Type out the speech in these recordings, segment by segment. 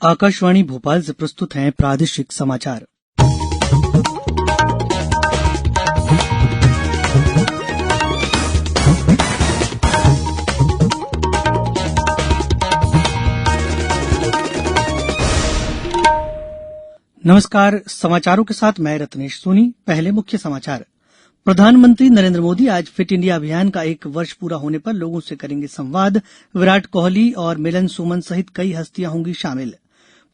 आकाशवाणी भोपाल से प्रस्तुत हैं प्रादेशिक समाचार। नमस्कार, समाचारों के साथ मैं रत्नेश सोनी। पहले मुख्य समाचार। प्रधानमंत्री नरेंद्र मोदी आज फिट इंडिया अभियान का 1 वर्ष पूरा होने पर लोगों से करेंगे संवाद। विराट कोहली और मिलन सुमन सहित कई हस्तियां होंगी शामिल।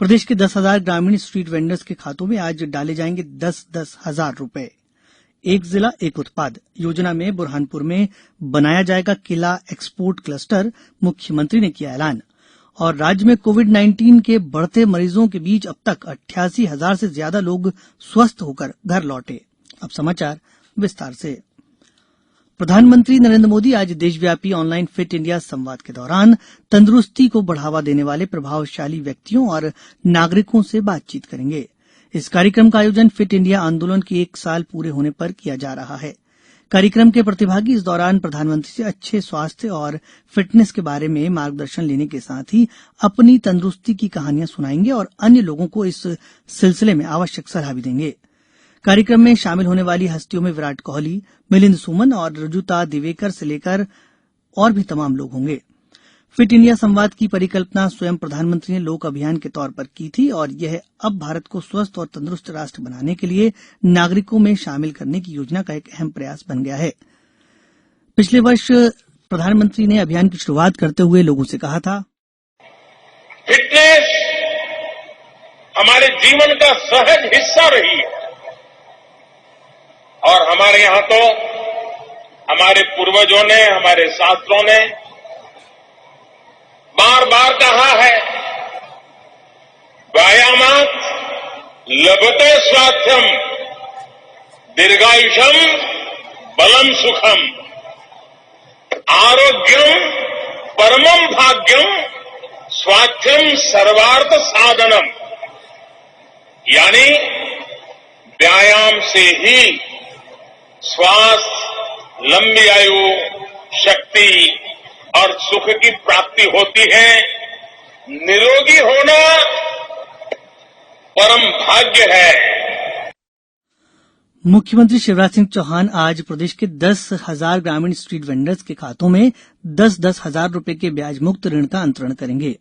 प्रदेश के 10,000 ग्रामीण स्ट्रीट वेंडर्स के खातों में आज डाले जाएंगे 10-10 हजार रुपए। एक जिला एक उत्पाद योजना में बुरहानपुर में बनाया जाएगा किला एक्सपोर्ट क्लस्टर, मुख्यमंत्री ने किया ऐलान। और राज्य में कोविड-19 के बढ़ते मरीजों के बीच अब तक 88,000 से ज्यादा लोग स्वस्थ होकर घर लौटे। अब समाचार विस्तार से। प्रधानमंत्री नरेंद्र मोदी आज देशव्यापी ऑनलाइन फिट इंडिया संवाद के दौरान तंदुरुस्ती को बढ़ावा देने वाले प्रभावशाली व्यक्तियों और नागरिकों से बातचीत करेंगे। इस कार्यक्रम का आयोजन फिट इंडिया आंदोलन के 1 साल पूरे होने पर किया जा रहा है। कार्यक्रम के प्रतिभागी इस दौरान प्रधानमंत्री से अच्छे स्वास्थ्य और फिटनेस के बारे में मार्गदर्शन लेने के साथ ही अपनी तंदुरुस्ती की कहानियां सुनाएंगे और अन्य लोगों को इस सिलसिले में आवश्यक सलाह भी देंगे। कार्यक्रम में शामिल होने वाली हस्तियों में विराट कोहली, मिलिंद सुमन और ऋजुता दिवेकर से लेकर और भी तमाम लोग होंगे। फिट इंडिया संवाद की परिकल्पना स्वयं प्रधानमंत्री ने लोक अभियान के तौर पर की थी और यह अब भारत को स्वस्थ और तंदुरुस्त राष्ट्र बनाने के लिए नागरिकों में शामिल करने की योजना का एक अहम प्रयास बन गया है। पिछले वर्ष प्रधानमंत्री ने अभियान की शुरुआत करते हुए लोगों से कहा था, फिटनेस हमारे जीवन का सहज हिस्सा रही है और हमारे यहां तो हमारे पूर्वजों ने, हमारे शास्त्रों ने बार बार कहा है, व्यायामात् लभते स्वास्थ्यम दीर्घायुषम बलम सुखम आरोग्यम परमम भाग्यम स्वास्थ्यम सर्वार्थ साधनम। यानी व्यायाम से ही स्वास्थ्य, लंबी आयु, शक्ति और सुख की प्राप्ति होती है। निरोगी होना परम भाग्य है। मुख्यमंत्री शिवराज सिंह चौहान आज प्रदेश के 10,000 ग्रामीण स्ट्रीट वेंडर्स के खातों में 10-10 हजार रुपए के ब्याज मुक्त ऋण का अंतरण करेंगे।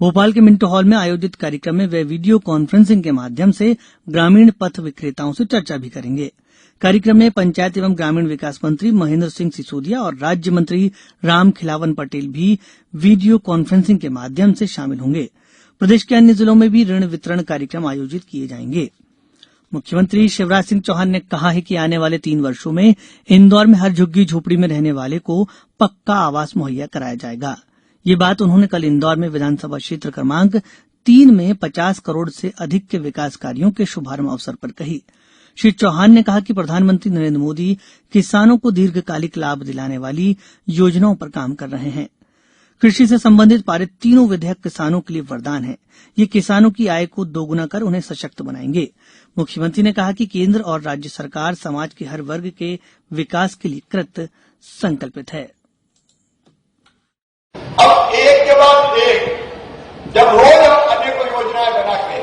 भोपाल के मिंटो हॉल में आयोजित कार्यक्रम में वे वीडियो कॉन्फ्रेंसिंग के माध्यम से ग्रामीण पथ विक्रेताओं से चर्चा भी करेंगे। कार्यक्रम में पंचायत एवं ग्रामीण विकास मंत्री महेंद्र सिंह सिसोदिया और राज्य मंत्री रामखिलावन पटेल भी वीडियो कॉन्फ्रेंसिंग के माध्यम से शामिल होंगे। प्रदेश के अन्य जिलों में भी ऋण वितरण कार्यक्रम आयोजित किए जाएंगे। मुख्यमंत्री शिवराज सिंह चौहान ने कहा है कि आने वाले 3 वर्षों में इंदौर में हर झुग्गी झोपड़ी में रहने वाले को पक्का आवास मुहैया कराया जाएगा। ये बात उन्होंने कल इंदौर में विधानसभा क्षेत्र क्रमांक 3 में 50 करोड़ से अधिक के विकास कार्यों के शुभारंभ अवसर पर कही। श्री चौहान ने कहा कि प्रधानमंत्री नरेंद्र मोदी किसानों को दीर्घकालिक लाभ दिलाने वाली योजनाओं पर काम कर रहे हैं। कृषि से संबंधित पारित तीनों विधेयक किसानों के लिए वरदान है। ये किसानों की आय को दोगुना कर उन्हें सशक्त बनाएंगे। मुख्यमंत्री ने कहा कि केंद्र और राज्य सरकार समाज के हर वर्ग के विकास के लिए कृत संकल्पित है। अब एक के बाद एक जब रोज हम अनेकों योजनाएं बना के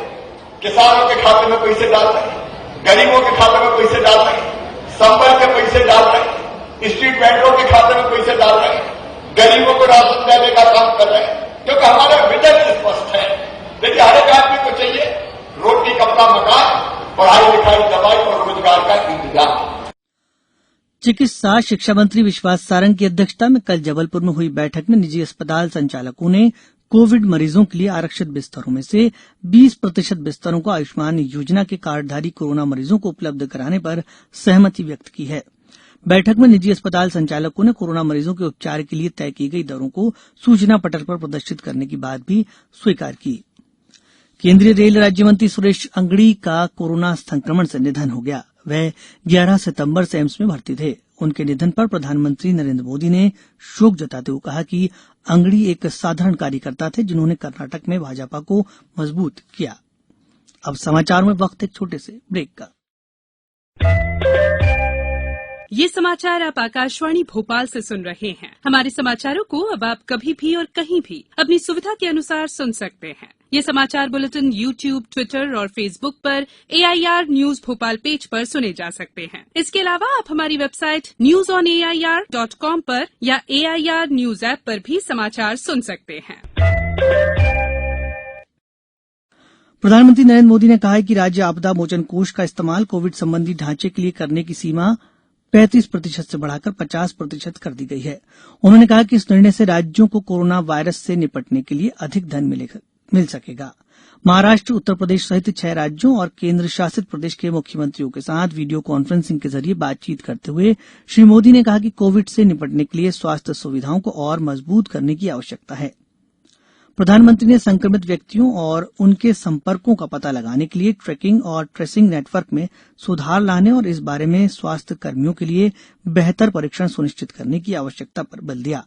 किसानों के खाते में पैसे डाल रहे हैं, गरीबों के खाते में पैसे डाल रहे हैं, संबल के पैसे डाल रहे हैं, स्ट्रीट वेंडरों के खाते में पैसे डाल रहे हैं, गरीबों को राशन देने का काम कर रहे हैं, क्योंकि हमारा विजन स्पष्ट है। देखिए, हर एक आदमी को चाहिए रोटी, कपड़ा, मकान, पढ़ाई लिखाई, दवाई और रोजगार का इंतजाम। चिकित्सा शिक्षा मंत्री विश्वास सारंग की अध्यक्षता में कल जबलपुर में हुई बैठक में निजी अस्पताल संचालकों ने कोविड मरीजों के लिए आरक्षित बिस्तरों में से 20% बिस्तरों को आयुष्मान योजना के कार्डधारी कोरोना मरीजों को उपलब्ध कराने पर सहमति व्यक्त की है। बैठक में निजी अस्पताल संचालकों ने कोरोना मरीजों के उपचार के लिए तय की गई दरों को सूचना पटल पर प्रदर्शित करने की बात भी स्वीकार की। केंद्रीय रेल राज्य मंत्री सुरेश अंगड़ी का कोरोना संक्रमण से निधन हो गया। वह 11 सितंबर से एम्स में भर्ती थे। उनके निधन पर प्रधानमंत्री नरेंद्र मोदी ने शोक जताते हुए कहा कि अंगड़ी एक साधारण कार्यकर्ता थे जिन्होंने कर्नाटक में भाजपा को मजबूत किया। अब समाचार में वक्त एक छोटे से ब्रेक का। ये समाचार आप आकाशवाणी भोपाल से सुन रहे हैं। हमारे समाचारों को अब आप कभी भी और कहीं भी अपनी सुविधा के अनुसार सुन सकते हैं। ये समाचार बुलेटिन YouTube, ट्विटर और फेसबुक पर AIR न्यूज भोपाल पेज पर सुने जा सकते हैं। इसके अलावा आप हमारी वेबसाइट newsonair.com पर या AIR न्यूज ऐप पर भी समाचार सुन सकते हैं। प्रधानमंत्री नरेंद्र मोदी ने कहा है कि राज्य आपदा मोचन कोष का इस्तेमाल कोविड संबंधी ढांचे के लिए करने की सीमा 35% से बढ़ाकर 50% कर दी गई है। उन्होंने कहा कि इस निर्णय से राज्यों को कोरोना वायरस से निपटने के लिए अधिक धन मिल सकेगा। महाराष्ट्र, उत्तर प्रदेश सहित 6 राज्यों और केंद्र शासित प्रदेश के मुख्यमंत्रियों के साथ वीडियो कॉन्फ्रेंसिंग के जरिए बातचीत करते हुए श्री मोदी ने कहा कि कोविड से निपटने के लिए स्वास्थ्य सुविधाओं को और मजबूत करने की आवश्यकता है। प्रधानमंत्री ने संक्रमित व्यक्तियों और उनके संपर्कों का पता लगाने के लिए ट्रैकिंग और ट्रेसिंग नेटवर्क में सुधार लाने और इस बारे में स्वास्थ्य कर्मियों के लिए बेहतर परीक्षण सुनिश्चित करने की आवश्यकता पर बल दिया।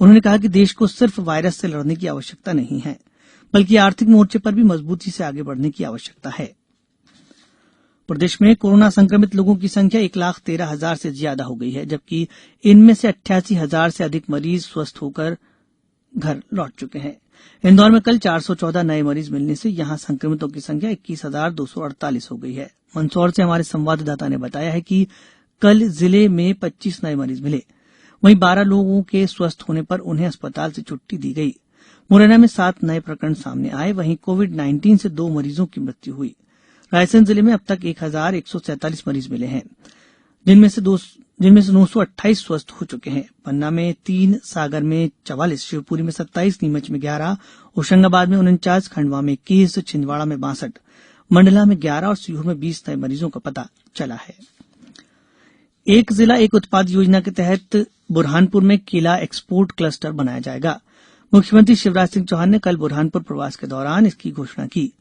उन्होंने कहा कि देश को सिर्फ वायरस से लड़ने की आवश्यकता नहीं है, बल्कि आर्थिक मोर्चे पर भी मजबूती से आगे बढ़ने की आवश्यकता है। प्रदेश में कोरोना संक्रमित लोगों की संख्या 1,13,000 से ज्यादा हो गई है, जबकि इनमें से 88,000 से अधिक मरीज स्वस्थ होकर घर लौट चुके हैं। इंदौर में कल 414 नए मरीज मिलने से यहां संक्रमितों की संख्या 21,248 हो गई है। मंदसौर से हमारे संवाददाता ने बताया है कि कल जिले में 25 नए मरीज मिले। वहीं 12 लोगों के स्वस्थ होने पर उन्हें अस्पताल से छुट्टी दी गई। मुरैना में 7 नए प्रकरण सामने आए। वहीं कोविड-19 से 2 मरीजों की मृत्यु हुई। रायसेन जिले में अब तक 1,147 मरीज मिले हैं, जिनमें से 928 स्वस्थ हो चुके हैं। पन्ना में 3, सागर में 44, शिवपुरी में 27, नीमच में 11, होशंगाबाद में 49, खंडवा में 21, छिंदवाड़ा में 62, मंडला में 11 और सीहोर में 20 नए मरीजों का पता चला है। एक जिला एक उत्पाद योजना के तहत बुरहानपुर में केला एक्सपोर्ट क्लस्टर बनाया जाएगा। मुख्यमंत्री शिवराज सिंह चौहान ने कल बुरहानपुर प्रवास के दौरान इसकी घोषणा की।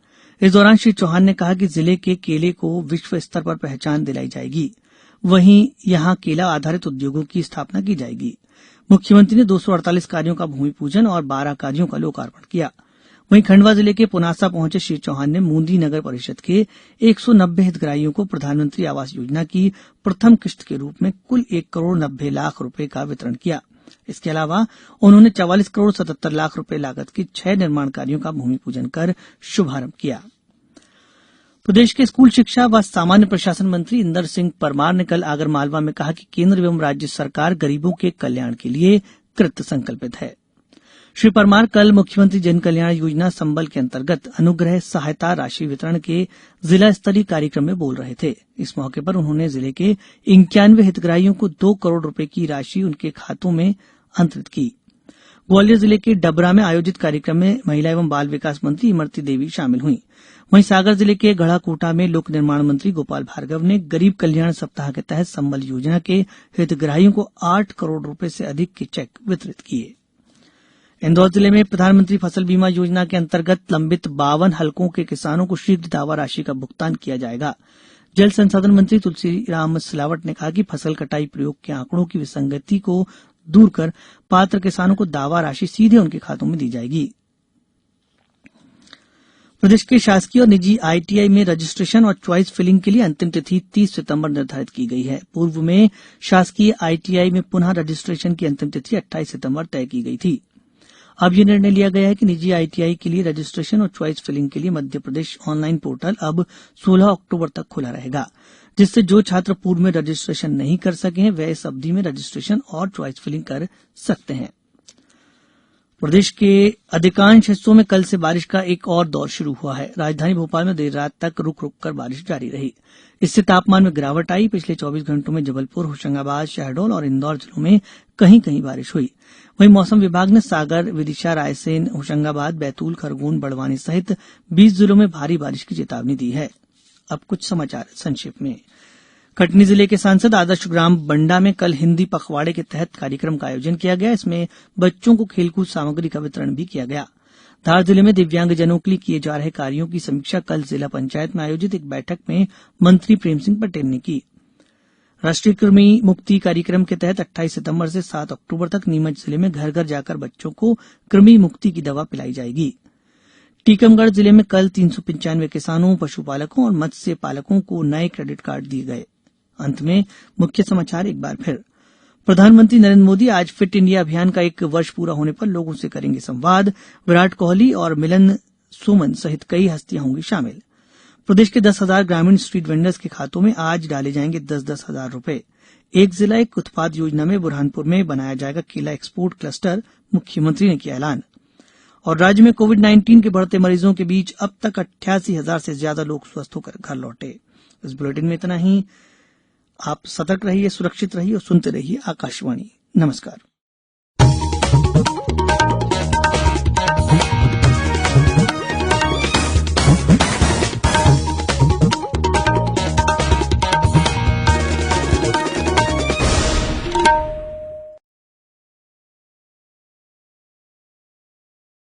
इस दौरान श्री चौहान ने कहा कि जिले के केले को विश्व स्तर पर पहचान दिलाई जाएगी। वहीं यहां केला आधारित उद्योगों की स्थापना की जाएगी। मुख्यमंत्री ने 248 कार्यों का भूमि पूजन और 12 कार्यों का लोकार्पण किया। वहीं खंडवा जिले के पुनासा पहुंचे श्री चौहान ने मूंदी नगर परिषद के 190 हितग्राहियों को प्रधानमंत्री आवास योजना की प्रथम किश्त के रूप में कुल 1,90,00,000 रुपए का वितरण किया। इसके अलावा उन्होंने 44,77 लाख रुपए लागत के 6 निर्माण कार्यों का भूमि पूजन कर शुभारंभ किया। प्रदेश के स्कूल शिक्षा व सामान्य प्रशासन मंत्री इंदर सिंह परमार ने कल आगरमालवा में कहा कि केंद्र एवं राज्य सरकार गरीबों के कल्याण के लिए कृत संकल्पित है। श्री परमार कल मुख्यमंत्री जन कल्याण योजना संबल के अंतर्गत अनुग्रह सहायता राशि वितरण के जिला स्तरीय कार्यक्रम में बोल रहे थे। इस मौके पर उन्होंने जिले के 91 हितग्राहियों को 2 करोड़ रुपए की राशि उनके खातों में अंतरित की। ग्वालियर जिले के डबरा में आयोजित कार्यक्रम में महिला एवं बाल विकास मंत्री इमरती देवी शामिल हुई। वहीं सागर जिले के गढ़ाकोटा में लोक निर्माण मंत्री गोपाल भार्गव ने गरीब कल्याण सप्ताह के तहत संबल योजना के हितग्राहियों को 8 करोड़ रुपए से अधिक के चेक वितरित किए। इंदौर जिले में प्रधानमंत्री फसल बीमा योजना के अंतर्गत लंबित 52 हलकों के किसानों को शीघ्र दावा राशि का भुगतान किया जाएगा। जल संसाधन मंत्री तुलसीराम सिलावट ने कहा कि फसल कटाई प्रयोग के आंकड़ों की विसंगति को दूर कर पात्र किसानों को दावा राशि सीधे उनके खातों में दी जाएगी। प्रदेश के शासकीय और निजी आईटीआई में रजिस्ट्रेशन और च्वाइस फिलिंग के लिए अंतिम तिथि 30 सितंबर निर्धारित की गई है। पूर्व में शासकीय आईटीआई में पुनः रजिस्ट्रेशन की अंतिम तिथि 28 सितंबर तय की गई थी। अब यह निर्णय लिया गया है कि निजी आईटीआई के लिए रजिस्ट्रेशन और च्वाइस फिलिंग के लिए मध्य प्रदेश ऑनलाइन पोर्टल अब 16 अक्टूबर तक खुला रहेगा, जिससे जो छात्र पूर्व में रजिस्ट्रेशन नहीं कर सके हैं वे इस अवधि में रजिस्ट्रेशन और च्वाइस फिलिंग कर सकते हैं। प्रदेश के अधिकांश हिस्सों में कल से बारिश का एक और दौर शुरू हुआ है। राजधानी भोपाल में देर रात तक रुक रुक कर बारिश जारी रही। इससे तापमान में गिरावट आई। पिछले 24 घंटों में जबलपुर, होशंगाबाद, शहडोल और इंदौर जिलों में कहीं कहीं बारिश हुई। वहीं मौसम विभाग ने सागर, विदिशा, रायसेन, होशंगाबाद, बैतूल, खरगोन, बड़वानी सहित 20 जिलों में भारी बारिश की चेतावनी दी है। अब कुछ समाचार संक्षेप में। कटनी जिले के सांसद आदर्श ग्राम बंडा में कल हिन्दी पखवाड़े के तहत कार्यक्रम का आयोजन किया गया। इसमें बच्चों को खेलकूद सामग्री का वितरण भी किया गया। धार जिले में दिव्यांगजनों के लिए किए जा रहे कार्यों की समीक्षा कल जिला पंचायत में आयोजित एक बैठक में मंत्री प्रेम सिंह पटेल ने की। राष्ट्रीय कृमि मुक्ति कार्यक्रम के तहत 28 सितंबर से 7 अक्टूबर तक नीमच जिले में घर घर जाकर बच्चों को कृमि मुक्ति की दवा पिलाई जाएगी। टीकमगढ़ जिले में कल 395 किसानों, पशुपालकों और मत्स्य पालकों को नए क्रेडिट कार्ड दिए गए। अंत में मुख्य समाचार एक बार फिर। प्रधानमंत्री नरेंद्र मोदी आज फिट इंडिया अभियान का 1 वर्ष पूरा होने पर लोगों से करेंगे संवाद। विराट कोहली और मिलन सुमन सहित कई हस्तियां होंगी शामिल। प्रदेश के 10,000 ग्रामीण स्ट्रीट वेंडर्स के खातों में आज डाले जाएंगे 10-10 हजार रुपए। एक जिला एक उत्पाद योजना में बुरहानपुर में बनाया जाएगा केला एक्सपोर्ट क्लस्टर, मुख्यमंत्री ने किया ऐलान। और राज्य में कोविड-19 के बढ़ते मरीजों के बीच अब तक 88,000 से ज्यादा लोग स्वस्थ होकर घर लौटे। इस बुलेटिन में इतना ही। आप सतर्क रहिए, सुरक्षित रहिए और सुनते रहिए आकाशवाणी। नमस्कार।